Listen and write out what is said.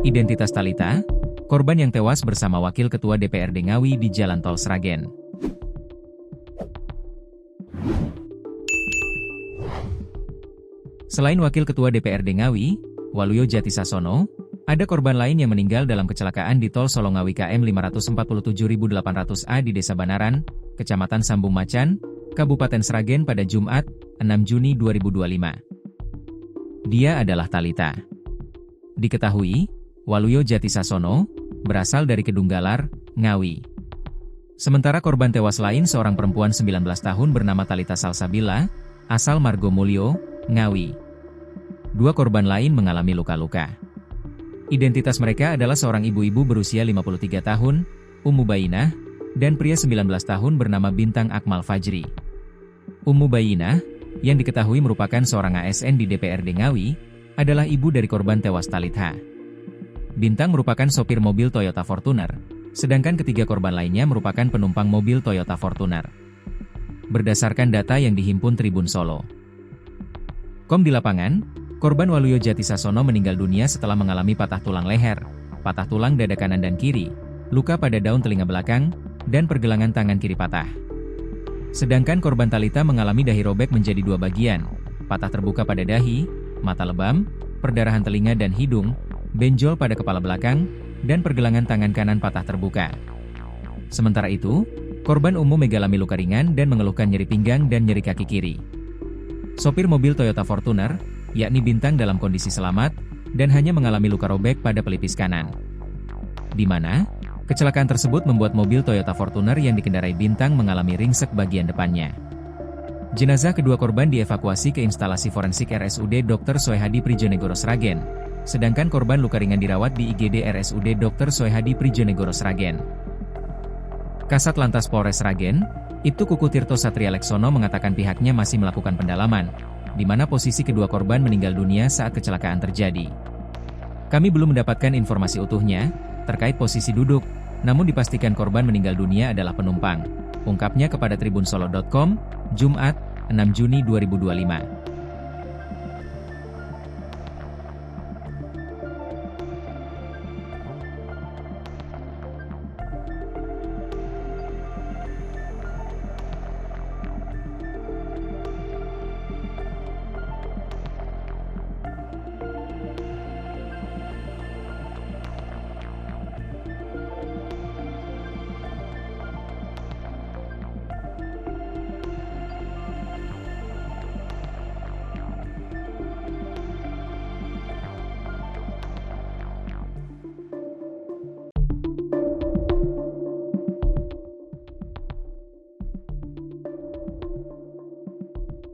Identitas Thalita, korban yang tewas bersama Wakil Ketua DPRD Ngawi di Jalan Tol Sragen. Selain Wakil Ketua DPRD Ngawi, Waluyo Jatisasono, ada korban lain yang meninggal dalam kecelakaan di Tol Solo Ngawi KM 547.800A di Desa Banaran, Kecamatan Sambung Macan, Kabupaten Sragen pada Jumat, 6 Juni 2025. Dia adalah Thalita. Diketahui, Waluyo Jatisasono berasal dari Kedunggalar, Ngawi. Sementara korban tewas lain seorang perempuan 19 tahun bernama Thalita Salsabila, asal Margomulyo, Ngawi. Dua korban lain mengalami luka-luka. Identitas mereka adalah seorang ibu-ibu berusia 53 tahun, Ummu Bainah, dan pria 19 tahun bernama Bintang Akmal Fajri. Ummu Bainah, yang diketahui merupakan seorang ASN di DPRD Ngawi, adalah ibu dari korban tewas Thalita. Bintang merupakan sopir mobil Toyota Fortuner, sedangkan ketiga korban lainnya merupakan penumpang mobil Toyota Fortuner. Berdasarkan data yang dihimpun Tribun Solo. Di lapangan, korban Waluyo Jatisasono meninggal dunia setelah mengalami patah tulang leher, patah tulang dada kanan dan kiri, luka pada daun telinga belakang, dan pergelangan tangan kiri patah. Sedangkan korban Thalita mengalami dahi robek menjadi dua bagian, patah terbuka pada dahi, mata lebam, perdarahan telinga dan hidung, benjol pada kepala belakang, dan pergelangan tangan kanan patah terbuka. Sementara itu, korban umum mengalami luka ringan dan mengeluhkan nyeri pinggang dan nyeri kaki kiri. Sopir mobil Toyota Fortuner, yakni Bintang dalam kondisi selamat, dan hanya mengalami luka robek pada pelipis kanan. Di mana, kecelakaan tersebut membuat mobil Toyota Fortuner yang dikendarai Bintang mengalami ringsek bagian depannya. Jenazah kedua korban dievakuasi ke instalasi forensik RSUD Dr. Soehadi Prijonegoro Sragen. Sedangkan korban luka ringan dirawat di IGD RSUD Dr. Soehadi Prijonegoro Sragen. Kasat Lantas Polres Sragen, Ibtu Kuku Tirto Satria Leksono mengatakan pihaknya masih melakukan pendalaman, di mana posisi kedua korban meninggal dunia saat kecelakaan terjadi. Kami belum mendapatkan informasi utuhnya terkait posisi duduk, namun dipastikan korban meninggal dunia adalah penumpang, ungkapnya kepada tribunsolo.com, Jumat, 6 Juni 2025.